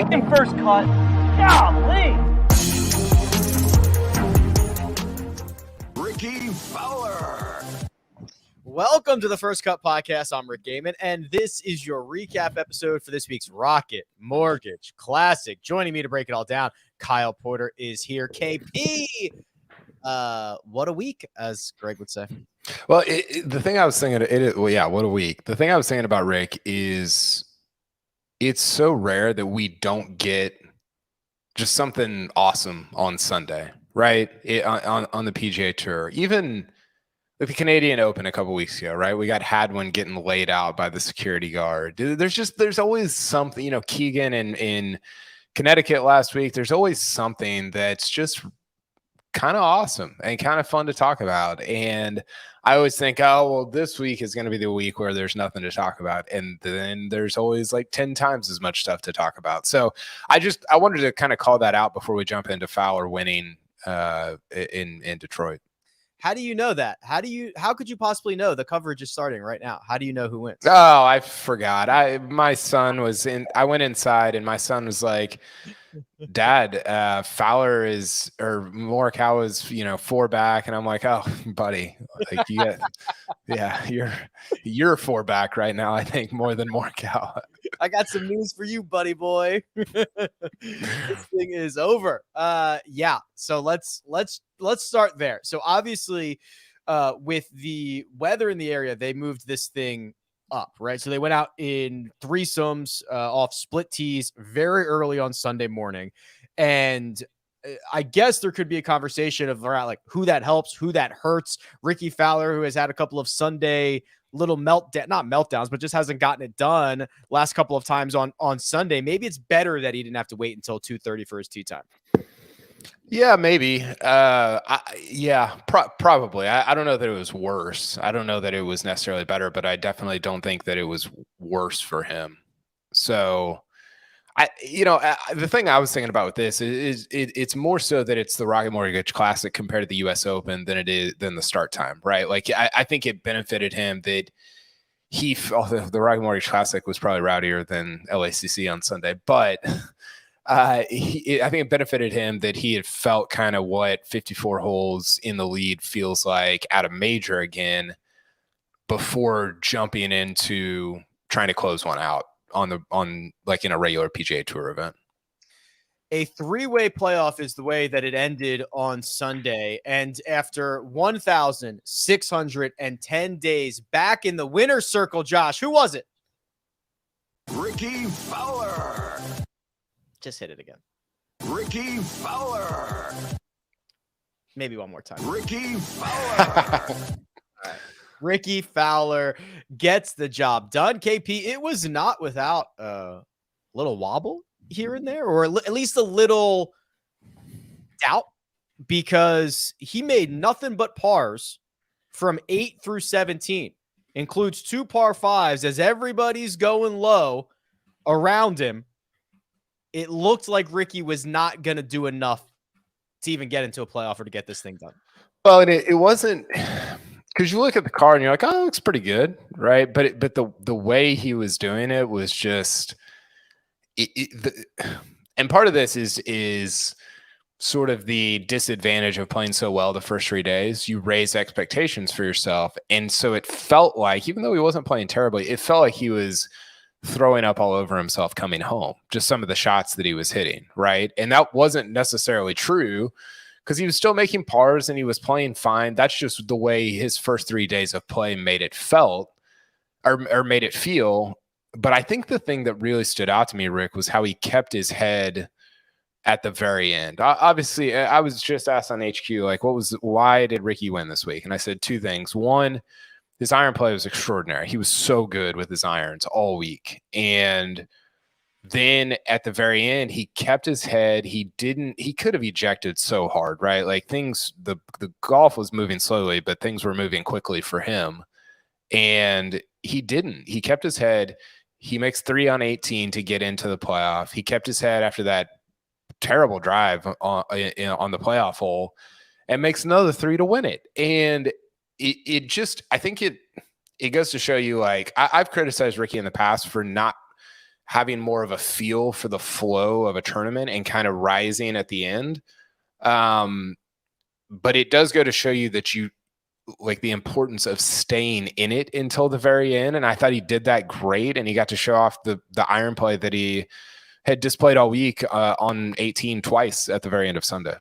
Second first cut. Golly. Rickie Fowler. Welcome to the First Cut Podcast. I'm Rick Gehman, and this is your recap episode for this week's Rocket Mortgage Classic. Joining me to break it all down, Kyle Porter is here. KP, what a week, as Greg would say. Well, the thing I was thinking, what a week. The thing I was thinking about, Rick, is it's so rare that we don't get just something awesome on Sunday, right? On the PGA Tour. Even with the Canadian Open a couple weeks ago, right? We got Hadwin getting laid out by the security guard. There's always something, you know, Keegan in Connecticut last week. There's always something that's just kind of awesome and kind of fun to talk about. And I always think, oh, well, this week is going to be the week where there's nothing to talk about. And then there's always like 10 times as much stuff to talk about. So I wanted to kind of call that out before we jump into Fowler winning in Detroit. How do you know that? How could you possibly know? The coverage is starting right now. How do you know who wins? Oh, I forgot. My son was I went inside and my son was like, Dad, Fowler or Morikawa is, 4 back. And I'm like, oh, buddy, like you're 4 back right now, I think, more than Morikawa. I got some news for you, buddy boy. This thing is over. Yeah. So let's start there. So obviously, with the weather in the area, they moved this thing up, right? So they went out in threesomes off split tees very early on Sunday morning. And I guess there could be a conversation of like who that helps, who that hurts. Rickie Fowler, who has had a couple of Sunday little not meltdowns, but just hasn't gotten it done last couple of times on Sunday. Maybe it's better that he didn't have to wait until 2:30 for his tee time. Yeah, maybe. Probably. I don't know that it was worse. I don't know that it was necessarily better, but I definitely don't think that it was worse for him. So the thing I was thinking about with this is it's more so that it's the Rocket Mortgage Classic compared to the U.S. Open than the start time, right? Like I think it benefited him that the Rocket Mortgage Classic was probably rowdier than LACC on Sunday, but I think it benefited him that he had felt kind of what 54 holes in the lead feels like at a major again before jumping into trying to close one out on like in a regular PGA Tour event. A 3-way playoff is the way that it ended on Sunday. And after 1,610 days back in the winner's circle, Josh, who was it? Rickie Fowler. Just hit it again. Rickie Fowler. Maybe one more time. Rickie Fowler. All right. Rickie Fowler gets the job done. KP, it was not without a little wobble here and there, or at least a little doubt, because he made nothing but pars from 8 through 17. Includes 2 par 5s as everybody's going low around him. It looked like Rickie was not going to do enough to even get into a playoff or to get this thing done. Well, and it wasn't because you look at the card and you're like, oh, it looks pretty good, right? But the way he was doing it was just and part of this is sort of the disadvantage of playing so well the first 3 days. You raise expectations for yourself, and so it felt like, even though he wasn't playing terribly, it felt like he was throwing up all over himself coming home, just some of the shots that he was hitting, right? And that wasn't necessarily true because he was still making pars and he was playing fine. That's just the way his first 3 days of play made it felt or made it feel. But I think the thing that really stood out to me, Rick, was how he kept his head at the very end. Obviously, I was just asked on HQ, like, why did Rickie win this week? And I said 2 things. One, his iron play was extraordinary. He was so good with his irons all week. And then at the very end, he kept his head. He could have ejected so hard, right? Like the golf was moving slowly, but things were moving quickly for him. And he didn't. He kept his head. He makes 3 on 18 to get into the playoff. He kept his head after that terrible drive on the playoff hole and makes another 3 to win it. And it just, I think it goes to show you, like, I've criticized Rickie in the past for not having more of a feel for the flow of a tournament and kind of rising at the end. But it does go to show you that you like the importance of staying in it until the very end. And I thought he did that great. And he got to show off the iron play that he had displayed all week on 18 twice at the very end of Sunday.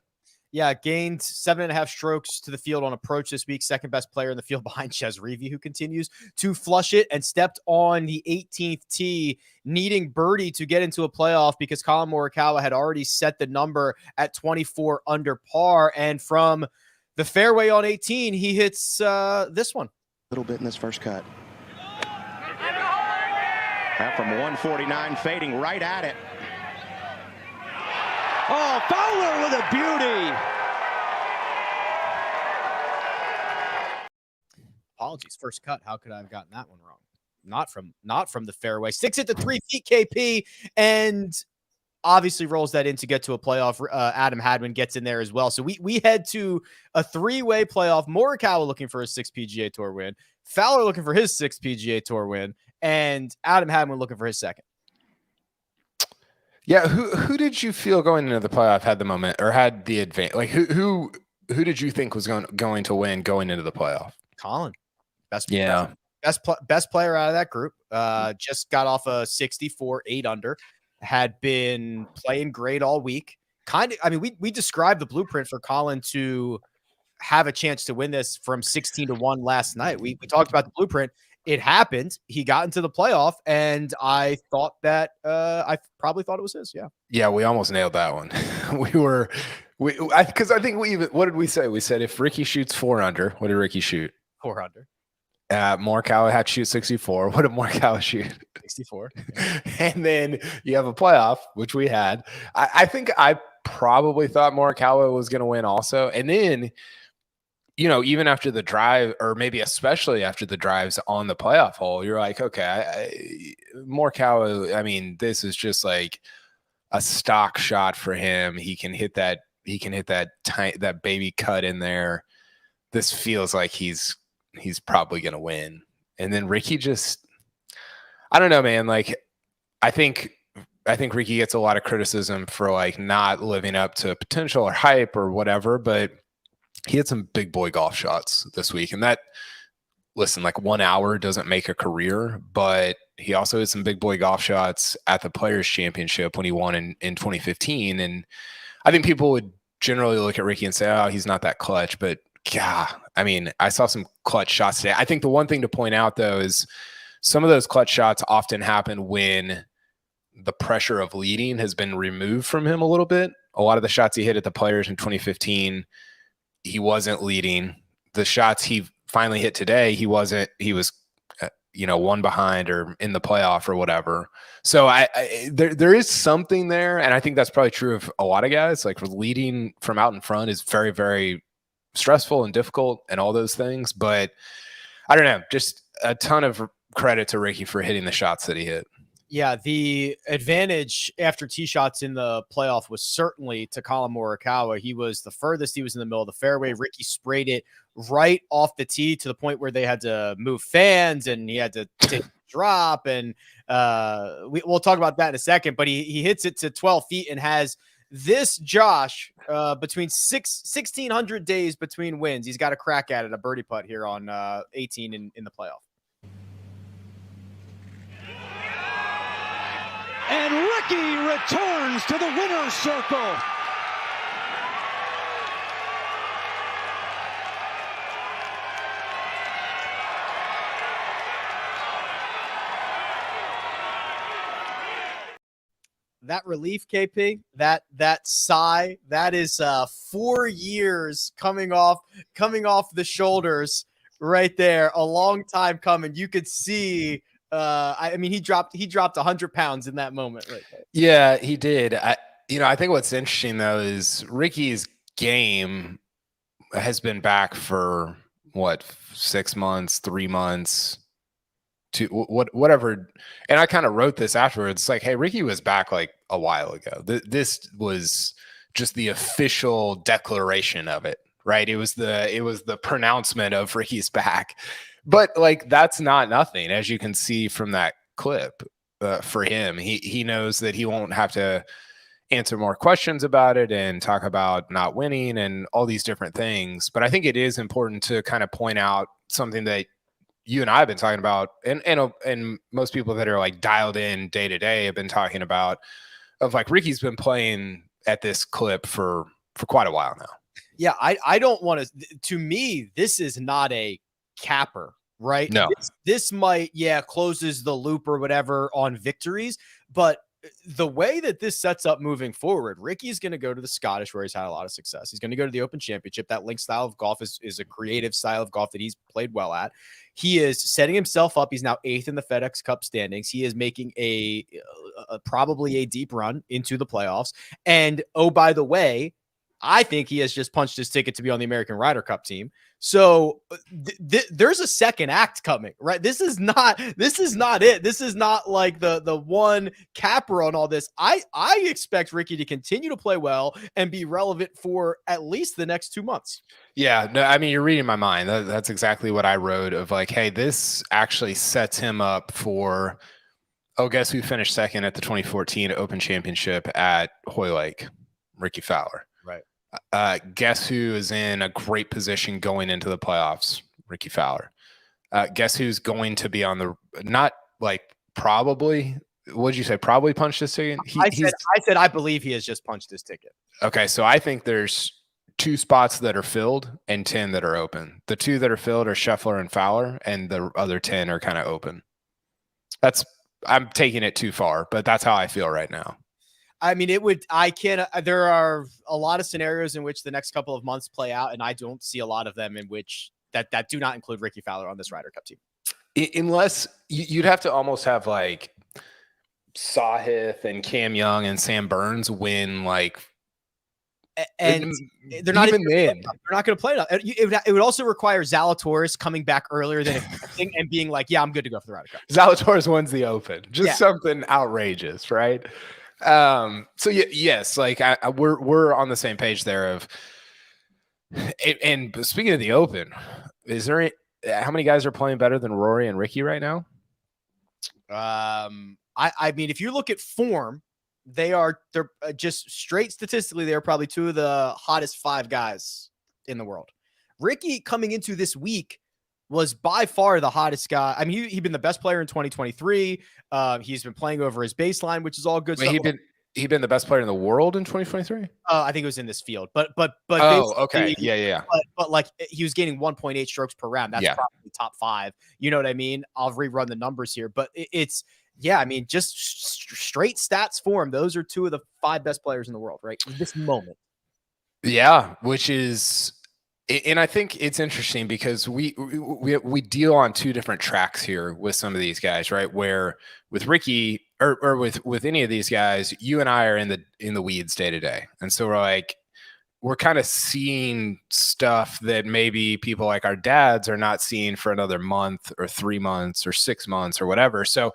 Yeah, gained 7.5 strokes to the field on approach this week. Second best player in the field behind Chez Reavie, who continues to flush it, and stepped on the 18th tee, needing birdie to get into a playoff because Collin Morikawa had already set the number at 24 under par. And from the fairway on 18, he hits this one. A little bit in this first cut. Now from 149, fading right at it. Oh, Fowler with a beauty. Apologies, first cut. How could I have gotten that one wrong? Not from the fairway. Sticks it to 3 feet, KP, and obviously rolls that in to get to a playoff. Adam Hadwin gets in there as well. So we head to a 3-way playoff. Morikawa looking for his 6th PGA Tour win, Fowler looking for his 6th PGA Tour win, and Adam Hadwin looking for his 2nd. Yeah, who did you feel going into the playoff had the moment or had the advantage? Like who did you think was going to win going into the playoff? Collin, best player out of that group. Just got off a 64, 8 under. Had been playing great all week. We described the blueprint for Collin to have a chance to win this from 16-1 last night. We talked about the blueprint. It happened. He got into the playoff, and I thought that I probably thought it was his. Yeah, we almost nailed that one. Because I think what did we say? We said if Rickie shoots 4 under, what did Rickie shoot? 4 under. Morikawa had to shoot 64. What did Morikawa shoot? 64. And then you have a playoff, which we had. I think I probably thought Morikawa was going to win also. And then, even after the drive, or maybe especially after the drives on the playoff hole, you're like, okay, Morikawa, this is just like a stock shot for him. He can hit that baby cut in there. This feels like he's probably going to win. And then Rickie I don't know, man. Like, I think Rickie gets a lot of criticism for like not living up to potential or hype or whatever, but he had some big boy golf shots this week. And like 1 hour doesn't make a career, but he also had some big boy golf shots at the Players Championship when he won in 2015. And I think people would generally look at Rickie and say, oh, he's not that clutch, but yeah, I saw some clutch shots today. I think the one thing to point out, though, is some of those clutch shots often happen when the pressure of leading has been removed from him a little bit. A lot of the shots he hit at the Players in 2015, he wasn't leading. The shots he finally hit today, he was one behind or in the playoff or whatever. So there is something there, and I think that's probably true of a lot of guys. Like, leading from out in front is very, very stressful and difficult and all those things. But I don't know, just a ton of credit to Rickie for hitting the shots that he hit. Yeah, the advantage after tee shots in the playoff was certainly to Collin Morikawa. He was the furthest. He was in the middle of the fairway. Rickie sprayed it right off the tee to the point where they had to move fans and he had to take a drop. And we'll talk about that in a second. But he hits it to 12 feet and has this Josh between 1,600 days between wins. He's got a crack at it, a birdie putt here on 18 in the playoff. And Rickie returns to the winner's circle. That relief, KP, that sigh, that is 4 years coming off the shoulders right there. A long time coming. You could see. He dropped 100 pounds in that moment right there. Yeah, he did. I think what's interesting though is Rickie's game has been back for 6 months, 3 months, whatever. And I kind of wrote this afterwards. It's like, hey, Rickie was back like a while ago. This was just the official declaration of it, right? It was the pronouncement of Rickie's back. But like, that's not nothing, as you can see from that clip. for him. He knows that he won't have to answer more questions about it and talk about not winning and all these different things. But I think it is important to kind of point out something that you and I have been talking about, and most people that are like dialed in day to day have been talking about, of like Rickie's been playing at this clip for quite a while now. Yeah, I don't want to me, this is not a capper, right? No. This might, closes the loop or whatever on victories, but the way that this sets up moving forward, Rickie's going to go to the Scottish where he's had a lot of success. He's going to go to the Open Championship. That link style of golf is a creative style of golf that he's played well at. He is setting himself up. He's now 8th in the FedEx Cup standings. He is making probably a deep run into the playoffs. And oh, by the way, I think he has just punched his ticket to be on the American Ryder Cup team. So there's a second act coming, right? This is not it. This is not like the one capper on all this. I expect Rickie to continue to play well and be relevant for at least the next 2 months. Yeah, no, I mean, you're reading my mind. That's exactly what I wrote of like, hey, this actually sets him up for, guess who finished second at the 2014 Open Championship at Hoylake? Rickie Fowler. Guess who is in a great position going into the playoffs? Rickie Fowler. Guess who's going to be on the, not like probably, what did you say? Probably punched his ticket? I said, I believe he has just punched his ticket. Okay. So I think there's 2 spots that are filled and 10 that are open. The 2 that are filled are Scheffler and Fowler, and the other 10 are kind of open. I'm taking it too far, but that's how I feel right now. I mean, there are a lot of scenarios in which the next couple of months play out, and I don't see a lot of them in which that do not include Rickie Fowler on this Ryder Cup team. Unless you'd have to almost have like Sahith and Cam Young and Sam Burns win, like, and they're not even then. They're not going to play it. It would also require Zalatoris coming back earlier than expecting and being like, yeah, I'm good to go for the Ryder Cup. Zalatoris wins the Open. Just something outrageous, right? So yes, like we're on the same page there of, and speaking of the Open, is there how many guys are playing better than Rory and Rickie right now? I mean, if you look at form, they're just straight statistically, they're probably 2 of the hottest 5 guys in the world. Rickie coming into this week was by far the hottest guy. I mean, he'd been the best player in 2023. He's been playing over his baseline, which is all good stuff. He'd been the best player in the world in 2023. I think it was in this field, but okay, yeah. But like he was gaining 1.8 strokes per round. That's probably top 5. You know what I mean? I'll rerun the numbers here, but I mean, just straight stats form. Those are 2 of the 5 best players in the world, right? In this moment. Yeah, which is. And I think it's interesting because we deal on 2 different tracks here with some of these guys, right? Where with Rickie or with any of these guys, you and I are in the weeds day to day, and so we're kind of seeing stuff that maybe people like our dads are not seeing for another month or 3 months or 6 months or whatever. So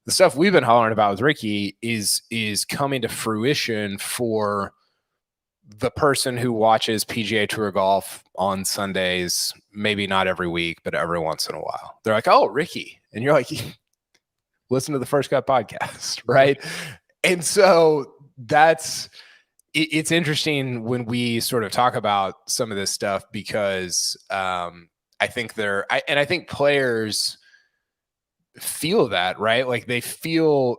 the stuff we've been hollering about with Rickie is coming to fruition for the person who watches PGA Tour golf on Sundays, maybe not every week, but every once in a while. They're like, oh, Rickie. And you're like, listen to the First Cut podcast, right? And so it's interesting when we sort of talk about some of this stuff because I think I think players feel that, right? Like they feel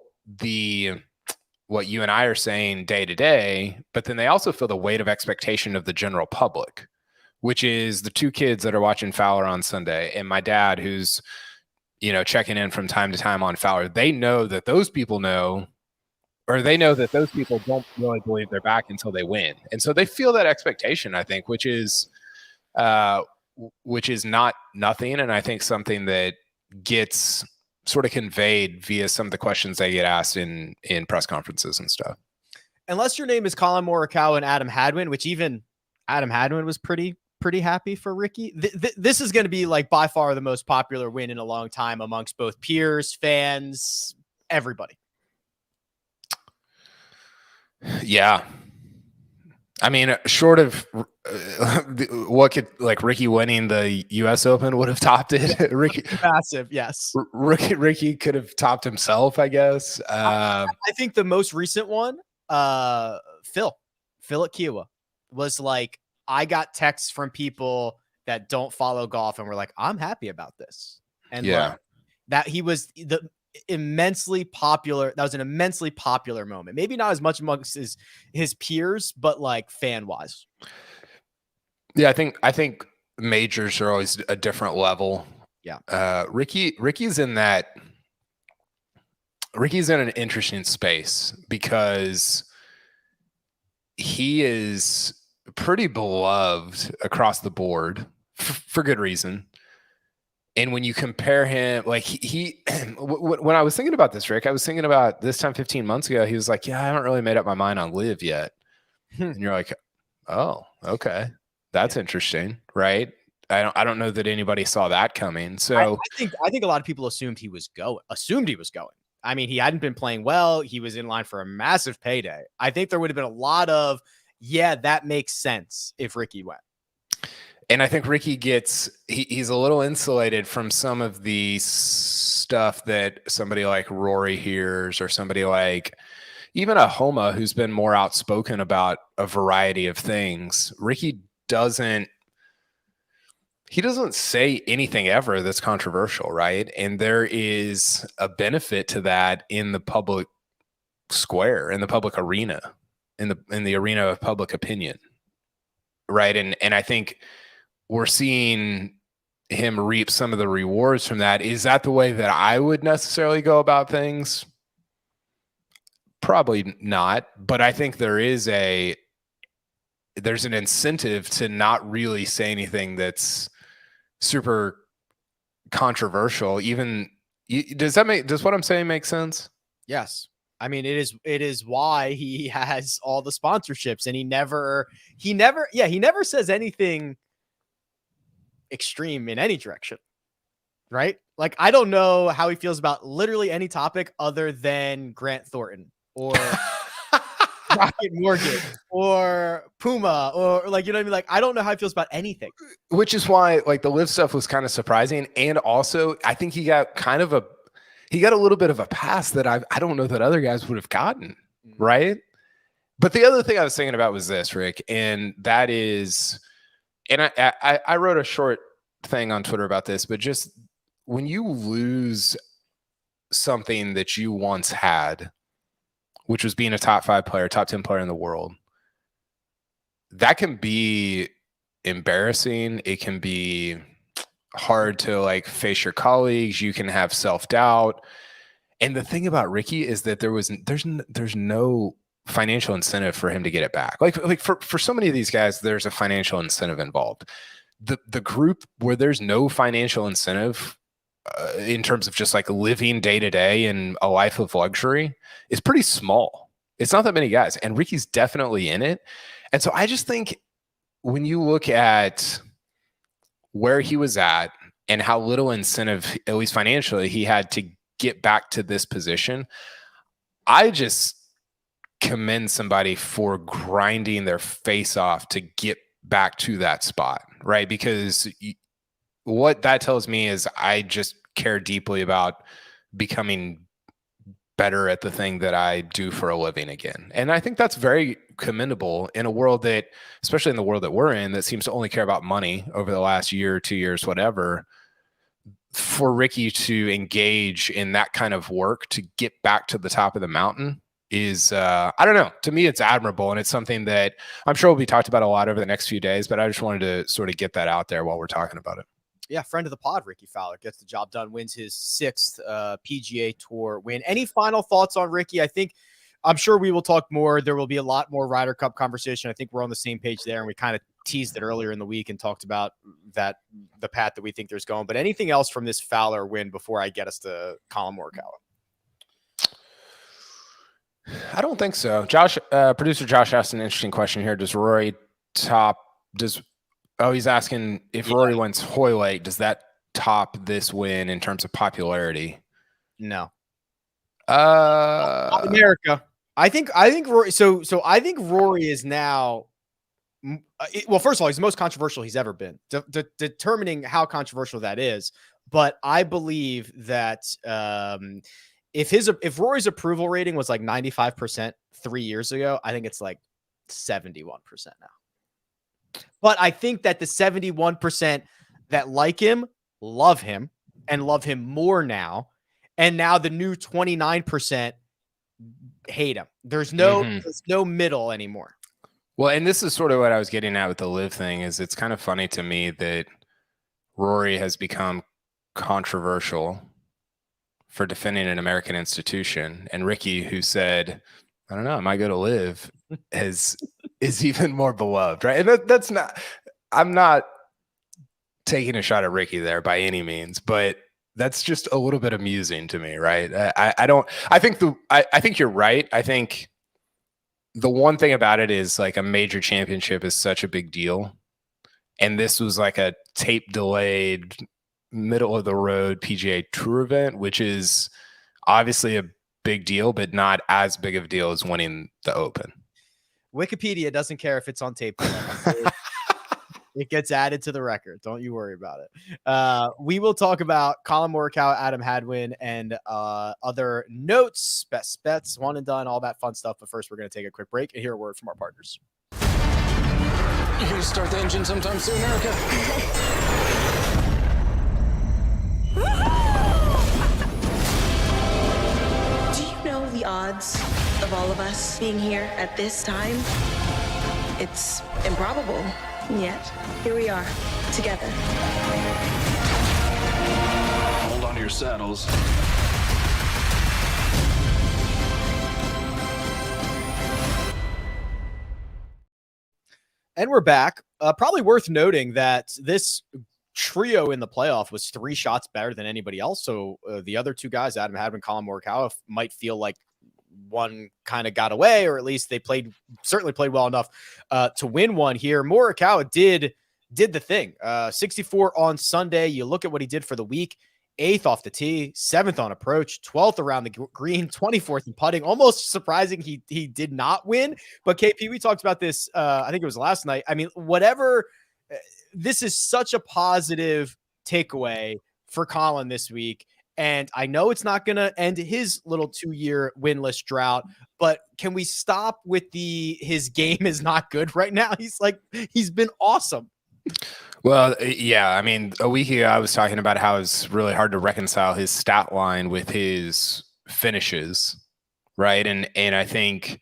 what you and I are saying day to day, but then they also feel the weight of expectation of the general public, which is the 2 kids that are watching Fowler on Sunday and my dad who's, checking in from time to time on Fowler. They know that those people know, or they know that those people don't really believe they're back until they win. And so they feel that expectation, I think, which is not nothing. And I think something that gets sort of conveyed via some of the questions they get asked in press conferences and stuff. Unless your name is Collin, Morikawa and Adam Hadwin, which even Adam Hadwin was pretty happy for Rickie. This is going to be like by far the most popular win in a long time amongst both peers, fans, everybody. Yeah. I mean, short of what could like Rickie winning the U.S. Open would have topped it. Rickie, Massive, yes. Rickie could have topped himself, I guess. I think the most recent one, Phil at Kiowa was like, I got texts from people that don't follow golf and were like, I'm happy about this. And like, that he was the immensely popular. That was an immensely popular moment. Maybe not as much amongst his peers, but like fan wise. Yeah, I think majors are always a different level. Yeah. Rickie's in an interesting space because he is pretty beloved across the board for good reason. And when you compare him, like when I was thinking about this, Rick, I was thinking about this time 15 months ago. He was like, yeah, I haven't really made up my mind on Liv yet. And you're like, oh, okay. That's interesting. Right. I don't know that anybody saw that coming. So I think a lot of people assumed he was going. I mean, he hadn't been playing well. He was in line for a massive payday. I think there would have been a lot of, yeah, that makes sense if Rickie went. And I think Rickie he's a little insulated from some of the stuff that somebody like Rory hears, or somebody like even a Homa who's been more outspoken about a variety of things. Rickie doesn't say anything ever that's controversial, right? And there is a benefit to that in the public square, in the public arena, in the arena of public opinion, right? And I think we're seeing him reap some of the rewards from that. Is that the way that I would necessarily go about things? Probably not, but I think there's an incentive to not really say anything that's super controversial. Even does what I'm saying make sense? Yes. I mean, it is why he has all the sponsorships, and he never says anything extreme in any direction, right? Like, I don't know how he feels about literally any topic other than Grant Thornton or Rocket Mortgage or Puma, or like, you know what I mean? Like, I don't know how he feels about anything. Which is why like the Liv stuff was kind of surprising. And also I think he got a little bit of a pass that I don't know that other guys would have gotten. Right. But the other thing I was thinking about was this, Rick, and that is, and I wrote a short thing on Twitter about this, but just when you lose something that you once had, which was being a top 5 player, top 10 player in the world, that can be embarrassing. It can be hard to like face your colleagues. You can have self-doubt. And the thing about Rickie is that there's no financial incentive for him to get it back. Like for so many of these guys, there's a financial incentive involved. The group where there's no financial incentive in terms of just like living day to day and a life of luxury is pretty small. It's not that many guys, and Rickie's definitely in it. And so I just think when you look at where he was at and how little incentive, at least financially, he had to get back to this position, I just commend somebody for grinding their face off to get back to that spot, right? Because what that tells me is I just care deeply about becoming better at the thing that I do for a living again. And I think that's very commendable in a world that, especially in the world that we're in, that seems to only care about money over the last year, 2 years, whatever. For Rickie to engage in that kind of work to get back to the top of the mountain is, I don't know, to me, it's admirable. And it's something that I'm sure will be talked about a lot over the next few days, but I just wanted to sort of get that out there while we're talking about it. Yeah, friend of the pod, Rickie Fowler, gets the job done, wins his 6th PGA Tour win. Any final thoughts on Rickie? I'm sure we will talk more. There will be a lot more Ryder Cup conversation. I think we're on the same page there, and we kind of teased it earlier in the week and talked about the path that we think there's going. But anything else from this Fowler win before I get us to Collin Morikawa? I don't think so. Producer Josh asked an interesting question here. Does Rory he's asking if Rory wins Hoylake, does that top this win in terms of popularity? No. America. I think Rory. So I think Rory is now well, first of all, he's the most controversial he's ever been. Determining how controversial that is, but I believe that if Rory's approval rating was like 95% 3 years ago, I think it's like 71% now. But I think that the 71% that like him love him and love him more now, and now the new 29% hate him. There's no middle anymore. Well, and this is sort of what I was getting at with the live thing, is it's kind of funny to me that Rory has become controversial for defending an American institution, and Rickie, who said, I don't know, I might go to live, is even more beloved, right? And that's not, I'm not taking a shot at Rickie there by any means, but that's just a little bit amusing to me, right? I think you're right. I think the one thing about it is, like, a major championship is such a big deal. And this was like a tape delayed, middle of the road PGA Tour event, which is obviously a big deal, but not as big of a deal as winning the Open. Wikipedia doesn't care if it's on tape. It gets added to the record. Don't you worry about it. We will talk about Collin Morikawa, Adam Hadwin, and other notes, best bets, one and done, all that fun stuff. But first, we're going to take a quick break and hear a word from our partners. You gonna start the engine sometime soon, Erica? Do you know the odds of all of us being here at this time? It's improbable, yet here we are, together. Hold on to your saddles. And we're back. Probably worth noting that this trio in the playoff was 3 shots better than anybody else. So the other 2 guys, Adam Hadwin, Collin Morikawa, might feel like one kind of got away, or at least they certainly played well enough to win one here. Morikawa did the thing. 64 on Sunday. You look at what he did for the week. 8th off the tee, 7th on approach, 12th around the green, 24th in putting. Almost surprising he did not win. But KP, we talked about this, I think it was last night. I mean, whatever, this is such a positive takeaway for Collin this week. And I know it's not going to end his little 2-year winless drought, but can we stop with his game is not good right now? He's been awesome. Well, yeah, I mean, a week ago I was talking about how it's really hard to reconcile his stat line with his finishes, right? And I think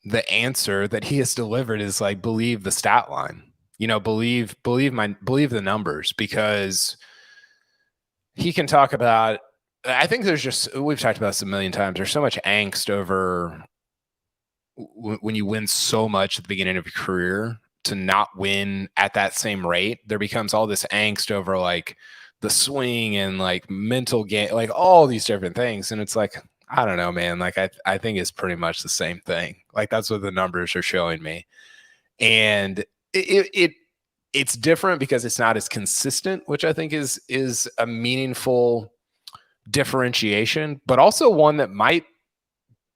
the answer that he has delivered is, like, believe the stat line. You know, believe the numbers, because he can talk about, I think we've talked about this a million times. There's so much angst over when you win so much at the beginning of your career, to not win at that same rate. There becomes all this angst over, like, the swing and, like, mental game, like all these different things. And it's like, I don't know, man. Like, I think it's pretty much the same thing. Like, that's what the numbers are showing me. And it's different because it's not as consistent, which I think is a meaningful differentiation, but also one that might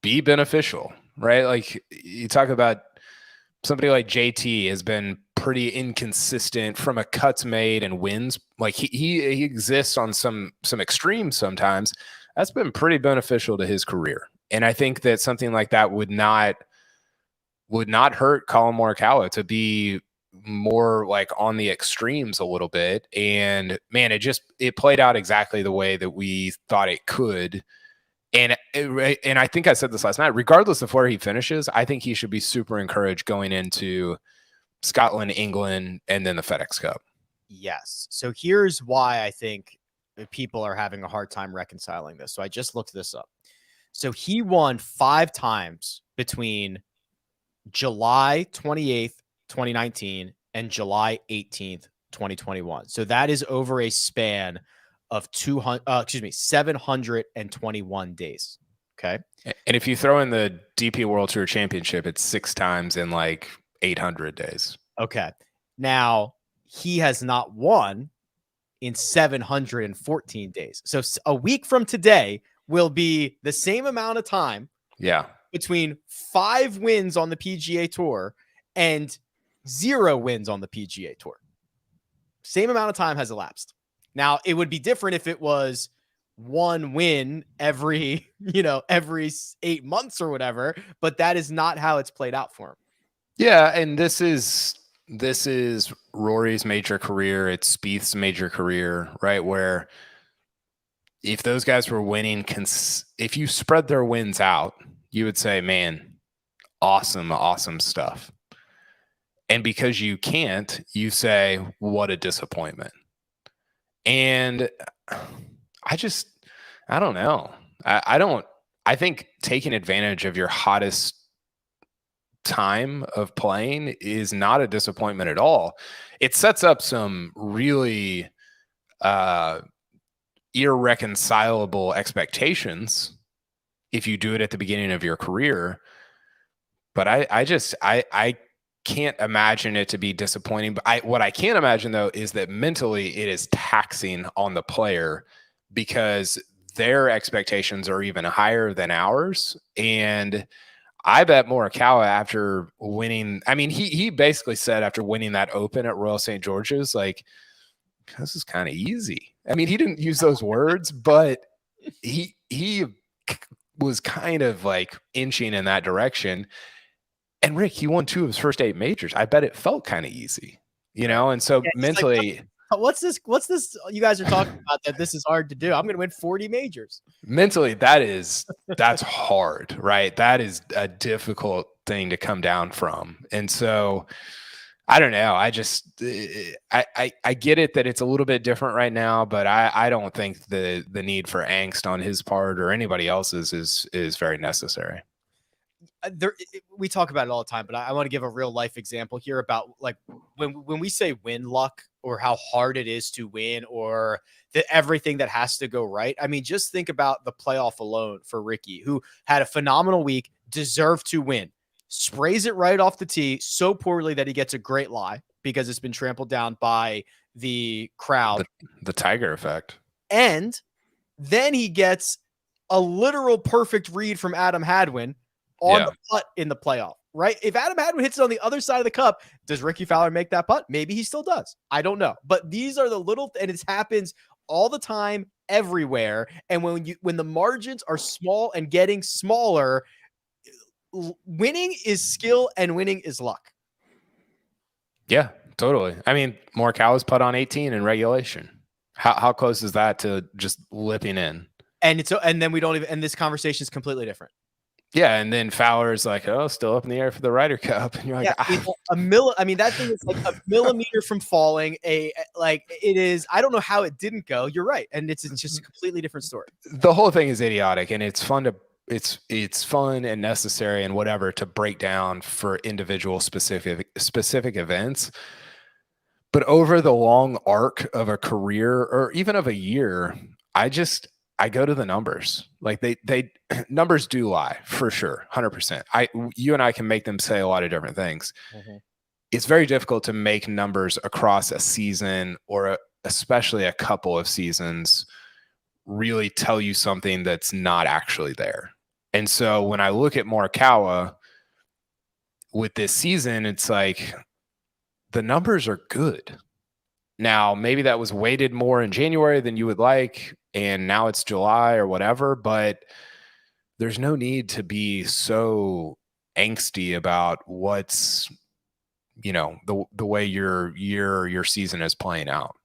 be beneficial, right? Like, you talk about somebody like JT has been pretty inconsistent from a cuts made and wins. Like, he exists on some extremes sometimes. That's been pretty beneficial to his career. And I think that something like that would not hurt Collin Morikawa to be more, like, on the extremes a little bit. And man, it played out exactly the way that we thought it could. And I think I said this last night, regardless of where he finishes, I think he should be super encouraged going into Scotland, England, and then the FedEx Cup. Yes. So here's why I think people are having a hard time reconciling this. So I just looked this up. So he won 5 times between July 28th, 2019 and July 18th, 2021. So that is over a span of 721 days. Okay. And if you throw in the DP World Tour Championship, it's 6 times in, like, 800 days. Okay. Now, he has not won in 714 days. So a week from today will be the same amount of time. Yeah. Between 5 wins on the PGA Tour and 0 wins on the PGA Tour. Same amount of time has elapsed. Now, it would be different if it was 1 win every 8 months or whatever, but that is not how it's played out for him. Yeah, and this is Rory's major career. It's Spieth's major career, right? Where if those guys were winning, if you spread their wins out, you would say, man, awesome stuff. And because you can't, you say, what a disappointment. And I don't know. I think taking advantage of your hottest time of playing is not a disappointment at all. It sets up some really irreconcilable expectations if you do it at the beginning of your career. But I can't imagine it to be disappointing. But what I can't imagine, though, is that mentally it is taxing on the player because their expectations are even higher than ours. And I bet Morikawa after winning, I mean, he basically said after winning that Open at Royal St. George's, like, this is kind of easy. I mean, he didn't use those words, but he was kind of like inching in that direction. And Rick, he won 2 of his first 8 majors. I bet it felt kind of easy, And so mentally, like, what's this? You guys are talking about that this is hard to do. I'm going to win 40 majors. Mentally, that's hard, right? That is a difficult thing to come down from. And so I don't know. I get it that it's a little bit different right now, but I don't think the need for angst on his part or anybody else's is very necessary. We talk about it all the time, but I want to give a real life example here about like when we say win luck or how hard it is to win or everything that has to go right. I mean, just think about the playoff alone for Rickie, who had a phenomenal week, deserved to win, sprays it right off the tee so poorly that he gets a great lie because it's been trampled down by the crowd. The Tiger effect. And then he gets a literal perfect read from Adam Hadwin on the putt in the playoff, right? If Adam Hadwin hits it on the other side of the cup, does Rickie Fowler make that putt? Maybe he still does. I don't know. But these are the little, and it happens all the time, everywhere. And when the margins are small and getting smaller, winning is skill and winning is luck. Yeah, totally. I mean, Morikawa's putt on 18 in regulation. How close is that to just lipping in? And then we don't even, and this conversation is completely different. Yeah, and then Fowler's like, oh, still up in the air for the Ryder Cup. And you're like, I mean, that thing is like a millimeter from falling. It is, I don't know how it didn't go. You're right. And it's just a completely different story. The whole thing is idiotic, and it's fun it's fun and necessary and whatever to break down for individual specific events. But over the long arc of a career or even of a year, I go to the numbers. Like they numbers do lie for sure. 100%. You and I can make them say a lot of different things. Mm-hmm. It's very difficult to make numbers across a season or especially a couple of seasons really tell you something that's not actually there. And so when I look at Morikawa with this season, it's like the numbers are good. Now, maybe that was weighted more in January than you would like, and now it's July or whatever, but there's no need to be so angsty about what's, the way your season is playing out.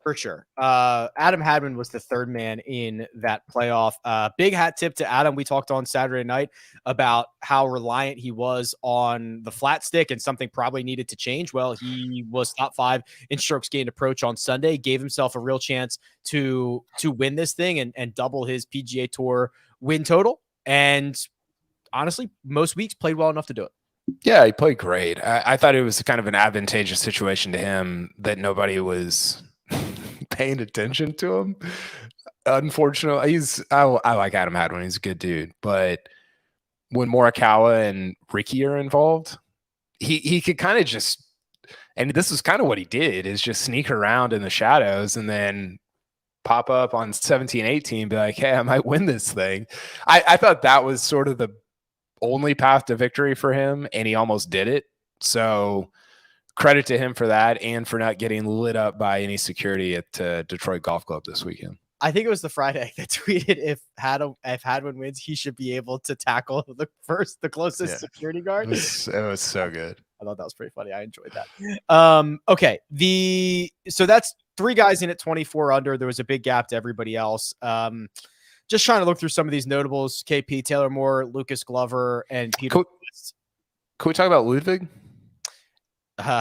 For sure. Adam Hadwin was the third man in that playoff. Big hat tip to Adam. We talked on Saturday night about how reliant he was on the flat stick and something probably needed to change. Well, he was top 5 in strokes gained approach on Sunday, gave himself a real chance to win this thing and double his PGA Tour win total. And honestly, most weeks played well enough to do it. Yeah, he played great. I thought it was kind of an advantageous situation to him that nobody was paying attention to him. Unfortunately, I like Adam Hadwin. He's a good dude, but when Morikawa and Rickie are involved, he could kind of just, and this is kind of what he did, is just sneak around in the shadows and then pop up on 17, 18, be like, hey, I might win this thing. I thought that was sort of the only path to victory for him, and he almost did it. So credit to him for that and for not getting lit up by any security at Detroit Golf Club this weekend. I think it was the Friday that tweeted if Hadwin wins, he should be able to tackle the closest security guard. It was so good. I thought that was pretty funny. I enjoyed that. Okay. So that's 3 guys in at 24 under. There was a big gap to everybody else. Just trying to look through some of these notables: KP, Taylor Moore, Lucas Glover, and Peter. Can we talk about Ludvig?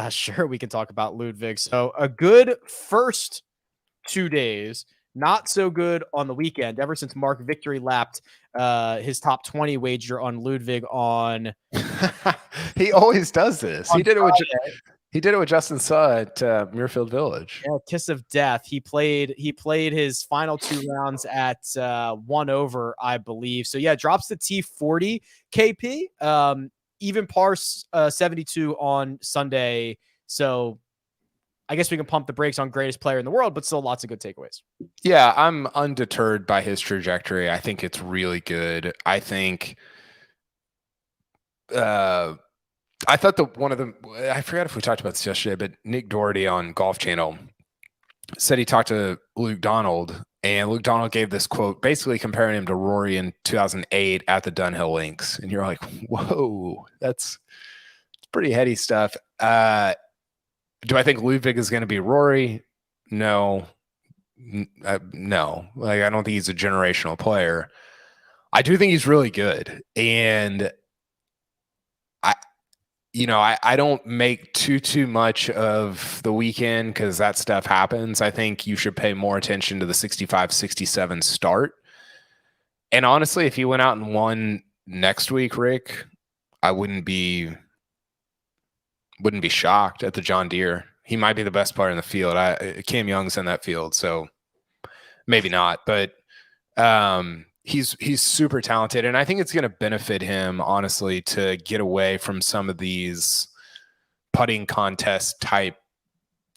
Sure, we can talk about Ludvig. So a good first 2 days. Not so good on the weekend. Ever since Mark Victory lapped his top 20 wager on Ludvig on. He always does this. He did it with Justin Suh at Muirfield Village. Yeah, kiss of death. He played his final 2 rounds at 1 over, I believe. So yeah, drops the T40 KP. Even par 72 on Sunday. So I guess we can pump the brakes on greatest player in the world, but still lots of good takeaways. Yeah, I'm undeterred by his trajectory. I think it's really good. I think I thought I forgot if we talked about this yesterday, but Nick Doherty on Golf Channel said he talked to Luke Donald, and Luke Donald gave this quote basically comparing him to Rory in 2008 at the Dunhill Links. And you're like, whoa, that's pretty heady stuff. Do I think Ludvig is going to be Rory? No. No. Like, I don't think he's a generational player. I do think he's really good. And I don't make too much of the weekend because that stuff happens. I think you should pay more attention to the 65-67 start. And honestly, if he went out and won next week, Rick, I wouldn't be shocked at the John Deere. He might be the best player in the field. Cam Young's in that field, so maybe not. But he's super talented, and I think it's going to benefit him, honestly, to get away from some of these putting contest type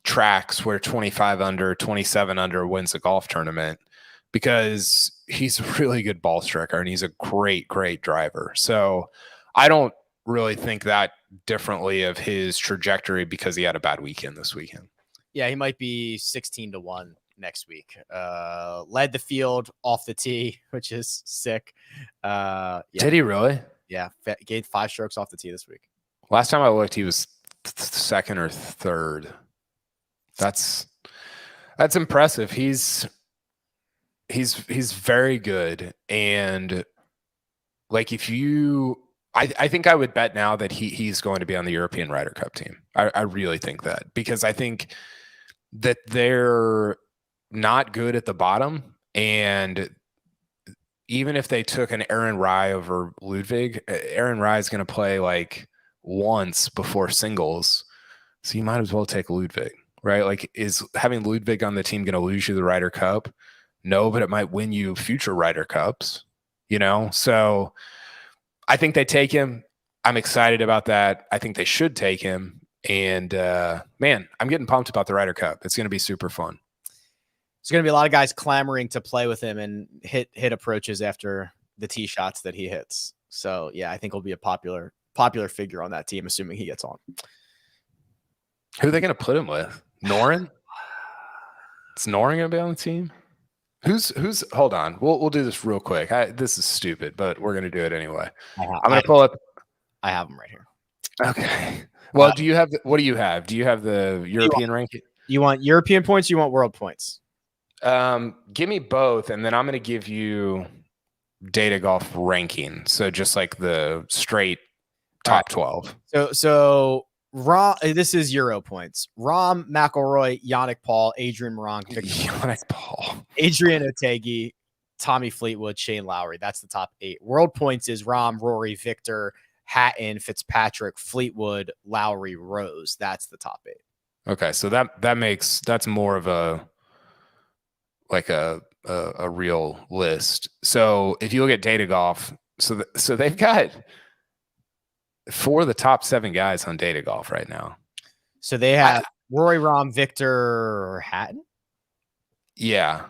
tracks where 25 under, 27 under wins a golf tournament, because he's a really good ball striker and he's a great driver. So I don't really think that differently of his trajectory because he had a bad weekend this weekend. Yeah, he might be 16-1 next week. Led the field off the tee, which is sick. Yeah. Did he really? Yeah, gained 5 strokes off the tee this week. Last time I looked, he was second or third. That's impressive. He's very good, and like I think I would bet now that he's going to be on the European Ryder Cup team. I really think that, because I think that they're not good at the bottom, and even if they took an Aaron Rai over Ludvig, Aaron Rai is going to play like once before singles, so you might as well take Ludvig, right? Like, is having Ludvig on the team going to lose you the Ryder Cup? No, but it might win you future Ryder Cups, So I think they take him. I'm excited about that. I think they should take him. And man, I'm getting pumped about the Ryder Cup. It's going to be super fun. There's going to be a lot of guys clamoring to play with him and hit approaches after the tee shots that he hits. So yeah, I think he'll be a popular figure on that team, assuming he gets on. Who are they going to put him with? Noren? Is Noren going to be on the team? Who's hold on. We'll do this real quick. This is stupid, but we're going to do it anyway. I'm going to pull up. I have them right here. Okay. Well, what do you have? Do you have the European ranking? You want European points? Or you want world points? Give me both, and then I'm going to give you Data Golf ranking. So just like the straight top 12. So Rom, this is Euro points. Rom, McIlroy, Yannick Paul, Adrian Moronk, Adrian Otegi, Tommy Fleetwood, Shane Lowry. That's the top 8. World points is Rom, Rory, Victor, Hatton, Fitzpatrick, Fleetwood, Lowry, Rose. That's the top 8. Okay, so that's more of a real list. So if you look at Data Golf, so they've got 4 of the top 7 guys on Data Golf right now. So they have Rory, Rom, Victor, Hatton. Yeah.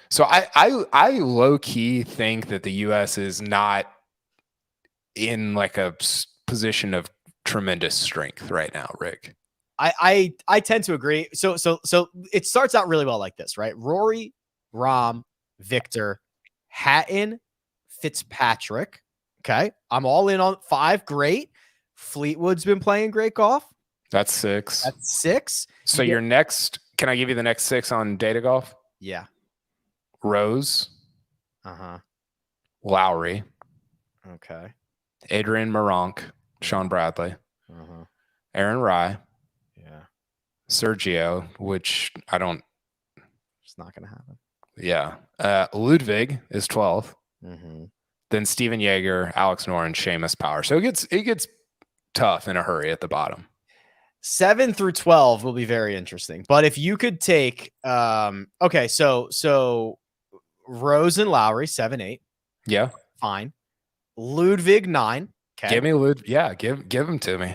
So I low key think that the U.S. is not in like a position of tremendous strength right now, Rick. I tend to agree. So it starts out really well like this, right? Rory, Rahm, Victor, Hatton, Fitzpatrick. Okay. I'm all in on 5. Great. Fleetwood's been playing great golf. That's 6. That's 6. So your next, can I give you the next 6 on data golf? Yeah. Rose. Lowry. Okay. Adrian Moronk. Sean Bradley. Aaron Rye. Yeah. Sergio, which I don't. It's not going to happen. Yeah. Ludvig is 12th. Then Steven Yeager, Alex Noren, Seamus Power. So it gets tough in a hurry at the bottom. 7 through 12 will be very interesting. But if you could take, okay, so Rose and Lowry 7, 8. Yeah, fine. Ludvig 9. Okay, give me Lud. Yeah, give him to me.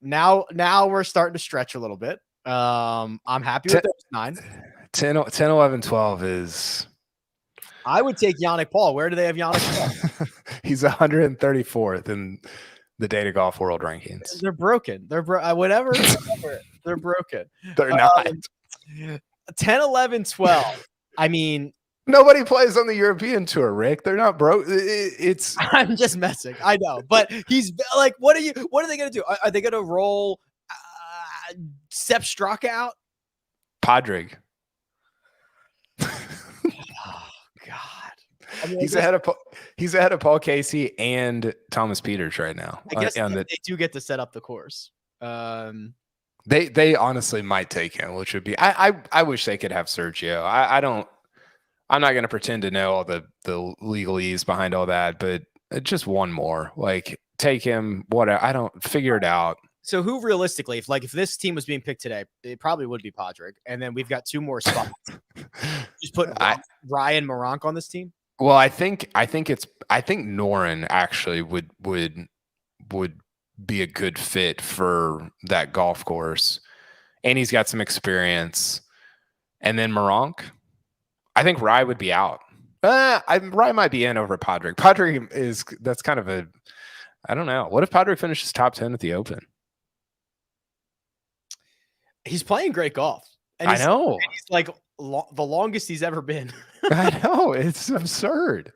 Now we're starting to stretch a little bit. I'm happy with those 9. 10, 11, 12 is. I would take Yannick Paul. Where do they have Yannick Paul? He's 134th in the Data Golf World Rankings. They're broken. They're whatever. They're broken. They're not. 10, 11, 12. I mean, nobody plays on the European Tour, Rick. They're not broke. It's. I'm just messing. I know, but he's like, what are they going to do? Are they going to roll Sepp Straka out? Padraig. Oh God. I mean, he's ahead of Paul Casey and Thomas Peters right now. I guess they do get to set up the course. They honestly might take him, which would be. I wish they could have Sergio. I'm not going to pretend to know all the legalese behind all that, but just one more. Like, take him. Whatever. I don't figure it out. So who realistically, if this team was being picked today, it probably would be Padraig, and then we've got 2 more spots. Just put Ryan Moronk on this team. Well, I think Noren actually would be a good fit for that golf course, and he's got some experience. And then Moronk, I think Rye would be out. Rye might be in over Padraig. Padraig that's kind of a, I don't know. What if Padraig finishes top 10 at the Open? He's playing great golf. And I know. And he's like the longest he's ever been. I know. It's absurd.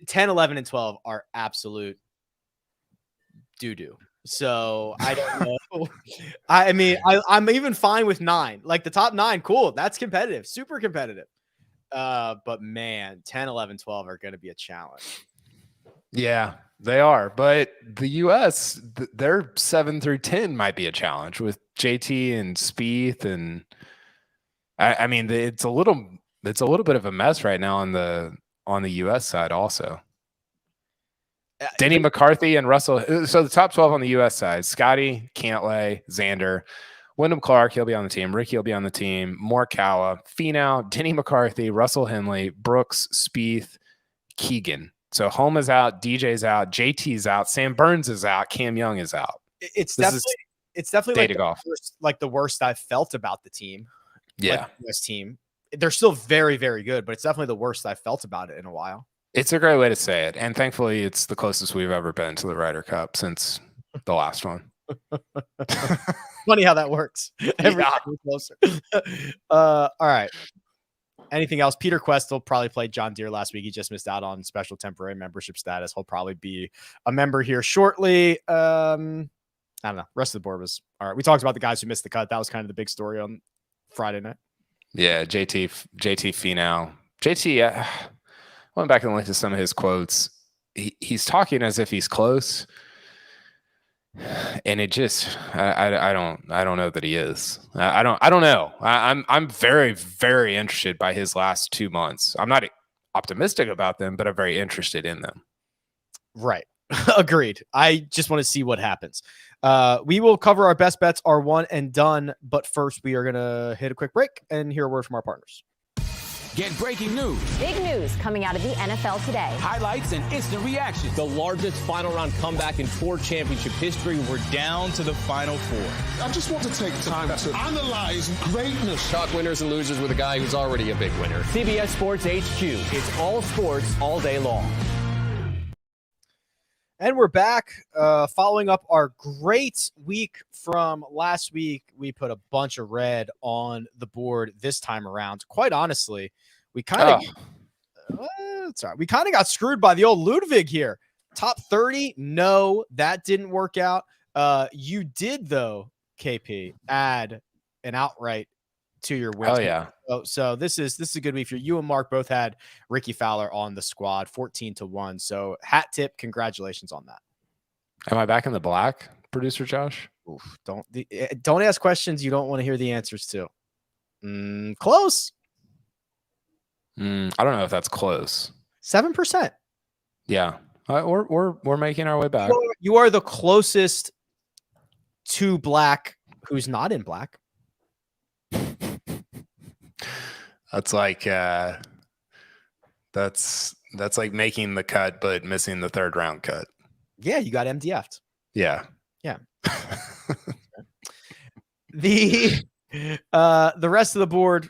10, 11, and 12 are absolute doo-doo. So I don't know. I mean, I'm even fine with 9. Like the top 9, cool. That's competitive. Super competitive. But man, 10, 11, 12 are going to be a challenge. Yeah, they are. But the U.S., their 7 through 10 might be a challenge with JT and Spieth, and I mean, it's a little bit of a mess right now on the U.S. side also. Denny McCarthy and Russell. So the top 12 on the U.S. side: Scotty, Cantlay, Xander, Wyndham Clark. He'll be on the team. Rickie will be on the team. Morikawa, Finau, Denny McCarthy, Russell Henley, Brooks, Spieth, Keegan. So Home is out, DJ's out, JT's out, Sam Burns is out, Cam Young is out. It's definitely like the worst I've felt about the team. Yeah, like this team. They're still very, very good, but it's definitely the worst I've felt about it in a while. It's a great way to say it, and thankfully, it's the closest we've ever been to the Ryder Cup since the last one. Funny how that works. Every time we're closer. All right. Anything else? Peter Quest will probably play John Deere last week. He just missed out on special temporary membership status. He'll probably be a member here shortly. I don't know. Rest of the board was all right. We talked about the guys who missed the cut. That was kind of the big story on Friday night. Yeah, JT Finau. JT, went back and looked at some of his quotes. He's talking as if he's close. And it just, I don't know that he is. I don't know. I'm very, very interested by his last 2 months. I'm not optimistic about them, but I'm very interested in them. Right. Agreed. I just want to see what happens. We will cover our best bets, our one and done. But first, we are going to hit a quick break and hear a word from our partners. Get breaking news. Big news coming out of the NFL today. Highlights and instant reactions. The largest final round comeback in tour championship history. We're down to the final 4. I just want to take time to analyze greatness. Talk winners and losers with a guy who's already a big winner. CBS Sports HQ. It's all sports all day long. And we're back following up our great week from last week. We put a bunch of red on the board this time around. Quite honestly, we kind of we kind of got screwed by the old Ludvig here. Top 30. No, that didn't work out. You did, though, KP, add an outright to your win. Oh, yeah. So this is a good week for you. You and Mark both had Rickie Fowler on the squad, 14-1. So hat tip, congratulations on that. Am I back in the black, producer Josh? Oof, don't ask questions you don't want to hear the answers to. Close. I don't know if that's close. 7%. Yeah, we're making our way back. You are the closest to black who's not in black. That's like that's like making the cut but missing the third round cut. Yeah, you got MDF'd. Yeah. The rest of the board,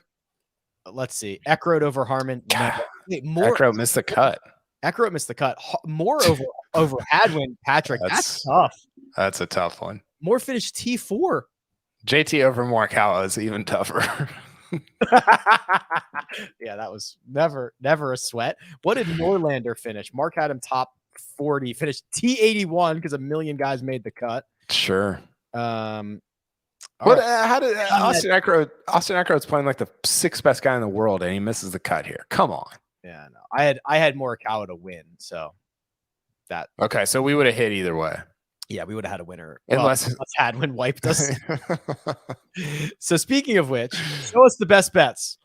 let's see. Eckroat over Harmon. Eckroat missed the cut. Eckroat missed the cut. More over Hadwin. Patrick, that's tough. That's a tough one. More finished T4. JT over Morikawa is even tougher. Yeah, that was never a sweat. What did Norlander finish? Mark had him top 40, finished T81 because a million guys made the cut. Sure. How did Austin Eckroat's playing like the sixth best guy in the world and he misses the cut here? Come on. Yeah, no. I had Morikawa to win, so that okay. So we would have hit either way. Yeah, we would have had a winner unless Hadwin wiped us. So speaking of which, show us the best bets.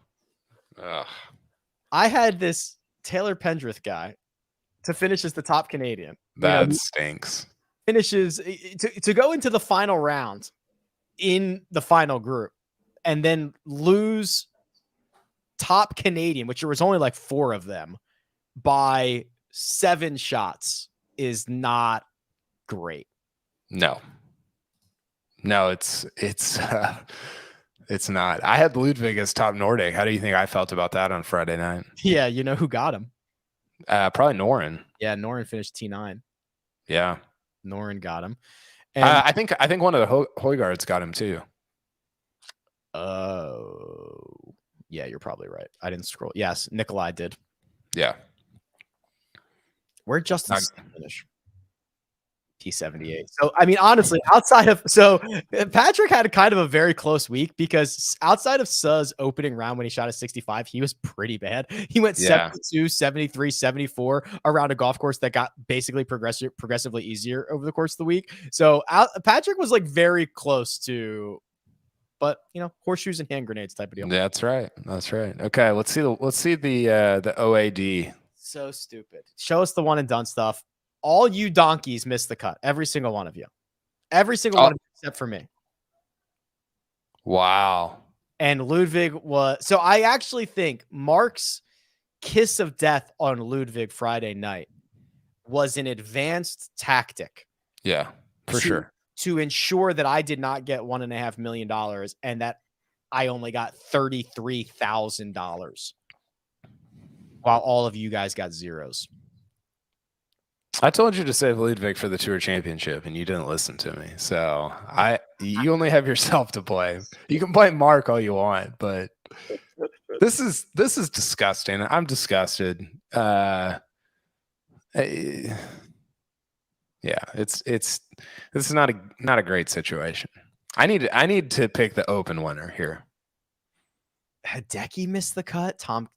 Ugh. I had this Taylor Pendrith guy to finish as the top Canadian. That stinks. Finishes to go into the final round in the final group and then lose top Canadian, which there was only like 4 of them, by 7 shots is not great. No, it's not. I had Ludvig as top Nordic. How do you think I felt about that on Friday night? Yeah, you know who got him? Probably Noren. Yeah, Noren finished T9. Yeah, Noren got him. And I think one of the Højgaards got him too. Oh, yeah, you're probably right. I didn't scroll. Yes, Nikolai did. Yeah. Where'd Justin finish? T78. So, I mean, honestly, outside of Patrick had kind of a very close week because outside of Suh's opening round when he shot a 65, he was pretty bad. He went 72, 73, 74 around a golf course that got basically progressively easier over the course of the week. So Patrick was like very close to, but you know, horseshoes and hand grenades type of deal. That's right. That's right. Okay, let's see the OAD. So stupid. Show us the one and done stuff. All you donkeys missed the cut. Every single one of you. Every single one of you except for me. Wow. And Ludvig was... So I actually think Mark's kiss of death on Ludvig Friday night was an advanced tactic. Yeah, for sure. To ensure that I did not get $1.5 million and that I only got $33,000 while all of you guys got zeros. I told you to save Ludvig for the Tour Championship, and you didn't listen to me. So you only have yourself to blame. You can blame Mark all you want, but this is disgusting. I'm disgusted. Yeah, this is not a great situation. I need to pick the open winner here. Hideki missed the cut. Tom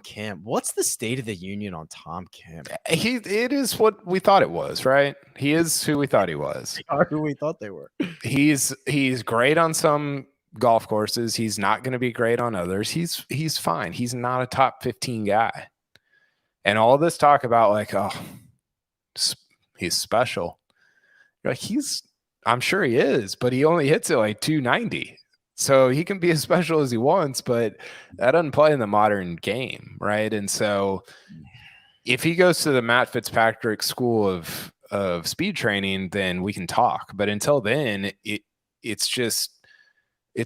Kim. What's the state of the union on Tom Kim? It is what we thought it was, right? He is who we thought he was. They are who we thought they were. He's great on some golf courses. He's not going to be great on others. He's fine. He's not a top 15 guy. And all this talk about like, oh, he's special. You're like, I'm sure he is, but he only hits it like 290. So he can be as special as he wants, but that doesn't play in the modern game, right? And so if he goes to the Matt Fitzpatrick school of speed training, then we can talk. But until then, it's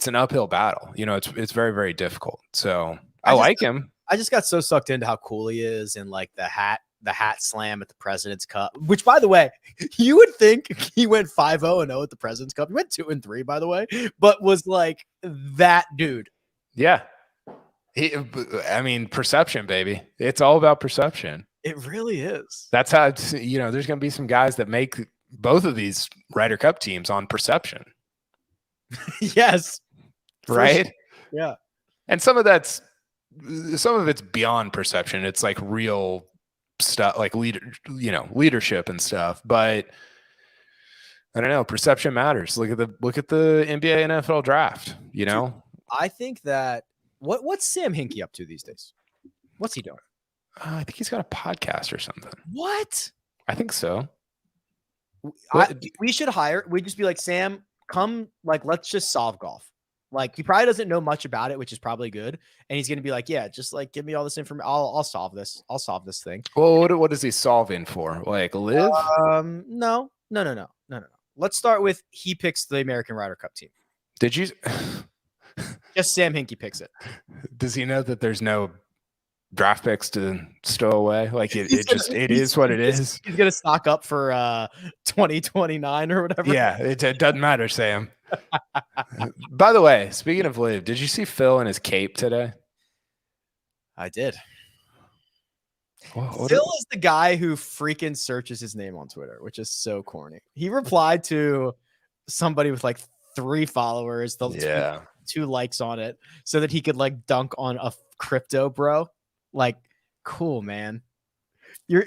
an uphill battle. You know, it's very, very difficult. So I like him. I just got so sucked into how cool he is and like the hat the hat slam at the President's Cup, which, by the way, you would think he went 5-0-0 at the President's Cup. He went 2-3, by the way, but was like that dude. Yeah. Perception, baby. It's all about perception. It really is. That's how it's, there's going to be some guys that make both of these Ryder Cup teams on perception. Yes. Right? Sure. Yeah. And some of it's beyond perception. It's like real stuff, like leadership and stuff. But I don't know. Perception matters. Look at the NBA and NFL draft. I think that what's Sam Hinkie up to these days? What's he doing? I think he's got a podcast or something. What? I think so. We should hire. We'd just be like, Sam, come. Like, let's just solve golf. Like, he probably doesn't know much about it, which is probably good. And he's going to be like, yeah, just like, give me all this information. I'll solve this. I'll solve this thing. Well, what is he solving for? Like, live? No. Let's start with he picks the American Ryder Cup team. Did you? Just Sam Hinkie picks it. Does he know that there's no draft picks to stow away? Like, it is what it is. He's going to stock up for 2029 or whatever. Yeah, it doesn't matter, Sam. By the way, speaking of live, did you see Phil in his cape today? I did. What Phil is the guy who freaking searches his name on Twitter, which is so corny. He replied to somebody with like 3 followers, 2 likes on it, so that he could like dunk on a crypto bro. Like, cool, man. You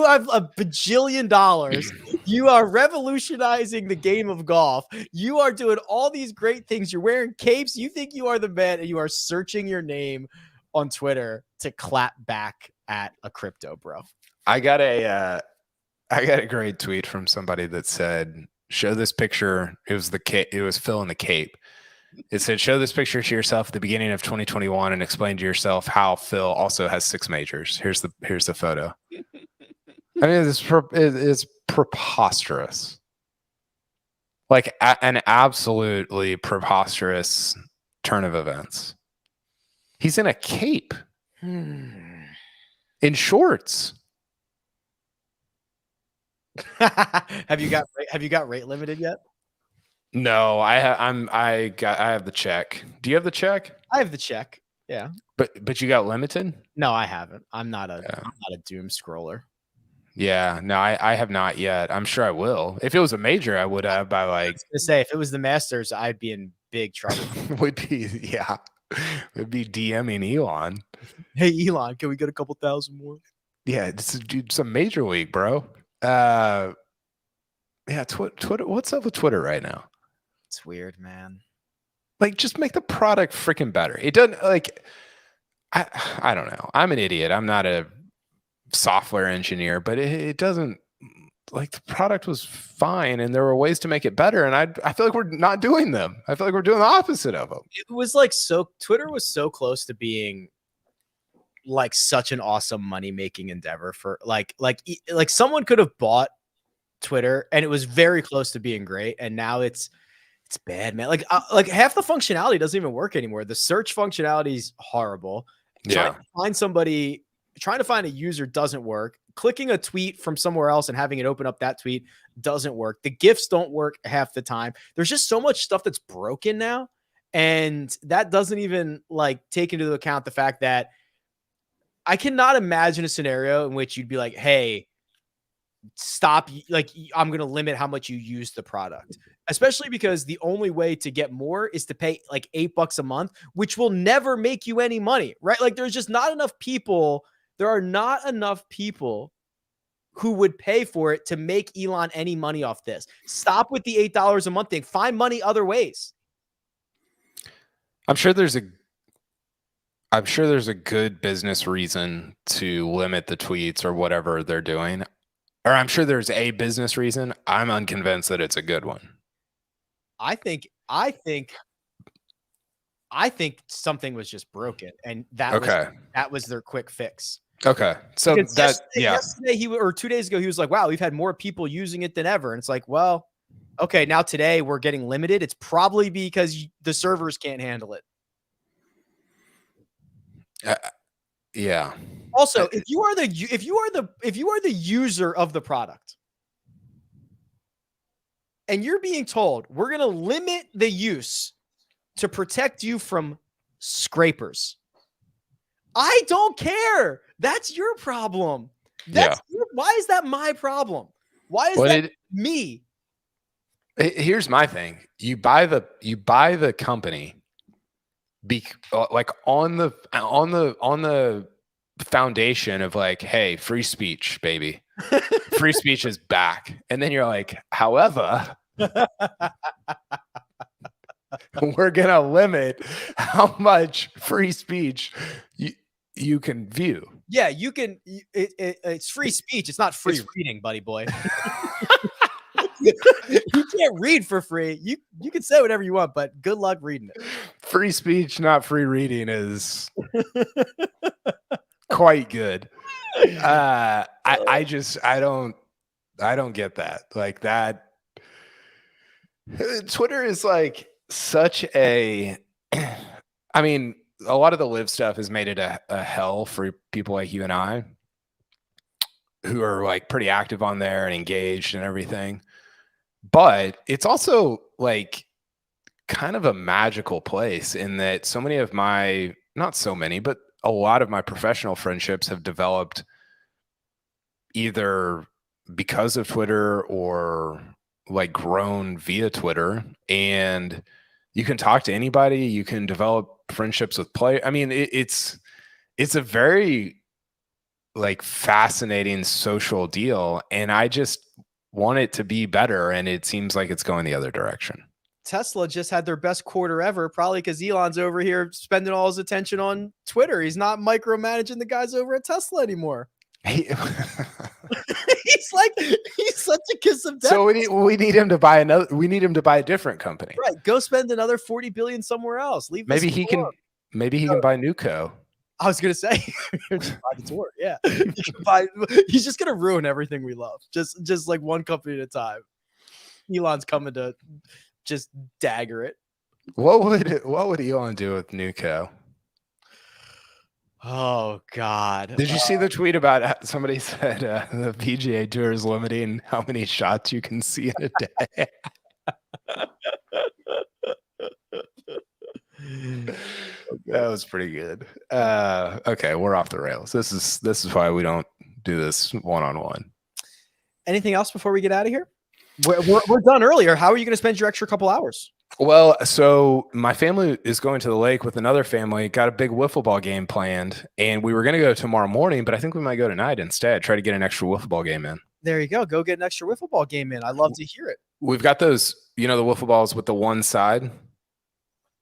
have a bajillion dollars. You are revolutionizing the game of golf. You are doing all these great things. You're wearing capes. You think you are the man, and you are searching your name on Twitter to clap back at a crypto bro. I got a great tweet from somebody that said, "Show this picture." It was Phil in the cape. It said, "Show this picture to yourself at the beginning of 2021 and explain to yourself how Phil also has 6 majors." Here's the photo. I mean, it's preposterous. Like an absolutely preposterous turn of events. He's in a cape, in shorts. Have you got rate limited yet? No, I have the check. Do you have the check? I have the check. Yeah. But you got limited? No, I haven't. I'm not a doom scroller. Yeah, no, I have not yet. I'm sure I will. If it was a major, I would have by like. I was gonna say, if it was the Masters, I'd be in big trouble. Would be DMing Elon. Hey Elon, can we get a couple thousand more? Yeah, it's a major league, bro. Yeah, Twitter. What's up with Twitter right now? It's weird, man. Like, just make the product freaking better. It doesn't like. I don't know. I'm an idiot. I'm not a software engineer, but it doesn't, like, the product was fine and there were ways to make it better, and I feel like we're not doing them. I feel like we're doing the opposite of them. It was like, so Twitter was so close to being like such an awesome money-making endeavor for like someone could have bought Twitter and it was very close to being great, and now it's bad, man. Like half the functionality doesn't even work anymore. The search functionality is horrible. Yeah. Trying to find a user doesn't work. Clicking a tweet from somewhere else and having it open up that tweet doesn't work. The GIFs don't work half the time. There's just so much stuff that's broken now. And that doesn't even like take into account the fact that I cannot imagine a scenario in which you'd be like, hey, stop. Like, I'm going to limit how much you use the product, especially because the only way to get more is to pay like $8 a month, which will never make you any money, right? Like, there's just not enough people. There are not enough people who would pay for it to make Elon any money off this. Stop with the $8 a month thing. Find money other ways. I'm sure there's a good business reason to limit the tweets or whatever they're doing. Or I'm sure there's a business reason. I'm unconvinced that it's a good one. I think something was just broken, and that was their quick fix. Okay. So yesterday 2 days ago, he was like, wow, we've had more people using it than ever. And it's like, well, okay, now today we're getting limited. It's probably because the servers can't handle it. Yeah. Also, if you are the user of the product and you're being told we're going to limit the use to protect you from scrapers, I don't care. That's your problem. Why is that my problem? Why is that me? Here's my thing. You buy the company like on the foundation of like, hey, free speech, baby. Free speech is back. And then you're like, however, we're going to limit how much free speech you can view. Yeah, you can. It's free speech. It's not free reading, buddy boy. You can't read for free. You can say whatever you want, but good luck reading it. Free speech, not free reading is quite good. I don't get that. Like that. Twitter is like such a, I mean, a lot of the live stuff has made it a hell for people like you and I who are like pretty active on there and engaged and everything. But it's also like kind of a magical place in that so many of my, not so many, but a lot of my professional friendships have developed either because of Twitter or like grown via Twitter. And you can talk to anybody. You can develop friendships with players. I mean, it's a very like fascinating social deal. And I just want it to be better. And it seems like it's going the other direction. Tesla just had their best quarter ever, probably because Elon's over here spending all his attention on Twitter. He's not micromanaging the guys over at Tesla anymore. He's such a kiss of death. So we need him to buy another. We need him to buy a different company. Right. Go spend another $40 billion somewhere else. Leave. Maybe he can. Maybe he can buy Nuco. I was gonna say, buy the tour. Yeah, he's just gonna ruin everything we love. Just like one company at a time. Elon's coming to just dagger it. What would Elon do with Nuco? Oh God! Did you see the tweet about somebody said the PGA Tour is limiting how many shots you can see in a day? That was pretty good. Okay, we're off the rails. This is why we don't do this one-on-one. Anything else before we get out of here? We're done earlier. How are you going to spend your extra couple hours? Well, so my family is going to the lake with another family. Got a big wiffle ball game planned, and we were going to go tomorrow morning, but I think we might go tonight instead. Try to get an extra wiffle ball game in. There you go. Go get an extra wiffle ball game in. I love to hear it. We've got those, the wiffle balls with the one side,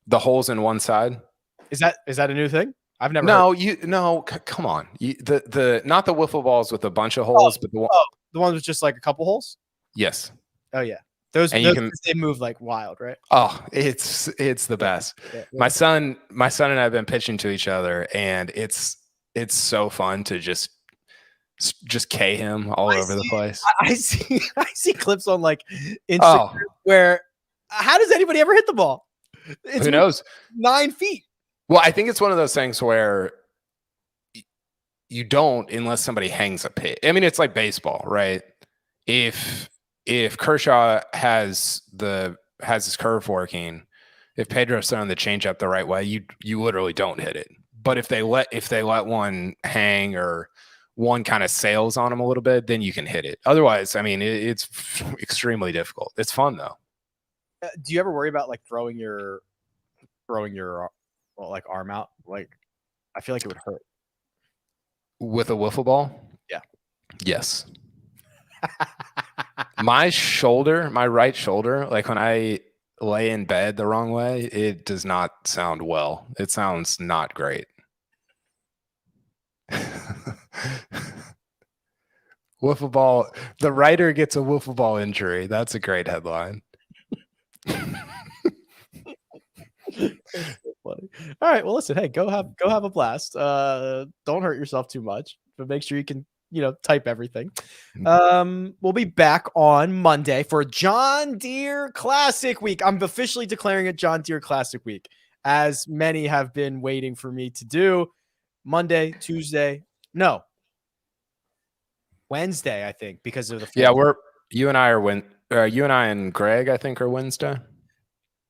the holes in one side. Is that a new thing? I've never. Come on. The not the wiffle balls with a bunch of holes, but the ones with just like a couple holes. Yes. Oh yeah. Those they move like wild, right? Oh, it's the best. Yeah. My son and I have been pitching to each other, and it's so fun to just K him all over the place. I see clips on like Instagram where how does anybody ever hit the ball? Who knows? 9 feet. Well, I think it's one of those things where you don't unless somebody hangs a pitch. I mean, it's like baseball, right? If Kershaw has his curve working, if Pedro's throwing the changeup the right way, you literally don't hit it. But if they let one hang or one kind of sails on them a little bit, then you can hit it. Otherwise, I mean, it's extremely difficult. It's fun though. Do you ever worry about like throwing your like arm out? Like, I feel like it would hurt with a wiffle ball. Yeah. Yes. My right shoulder, like when I lay in bed the wrong way, it does not sound well. It sounds not great. Wiffle ball. The writer gets a wiffle ball injury. That's a great headline. All right. Well, listen. Hey, go have a blast. Don't hurt yourself too much, but make sure you can type everything. We'll be back on Monday for John Deere Classic Week. I'm officially declaring it John Deere Classic Week, as many have been waiting for me to do. Monday, Tuesday, No. Wednesday, I think, because of the Yeah, you and I and Greg, I think, are Wednesday.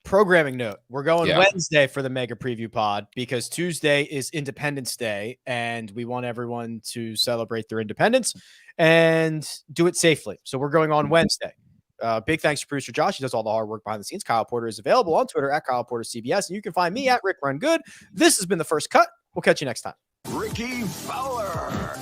Programming note. We're going Yeah. Wednesday for the mega preview pod because Tuesday is Independence Day and we want everyone to celebrate their independence and do it safely. So we're going on Wednesday. Big thanks to producer Josh. He does all the hard work behind the scenes. Kyle Porter is available on Twitter at Kyle Porter CBS, and you can find me at Rick Run Good. This has been The First Cut. We'll catch you next time. Rickie Fowler.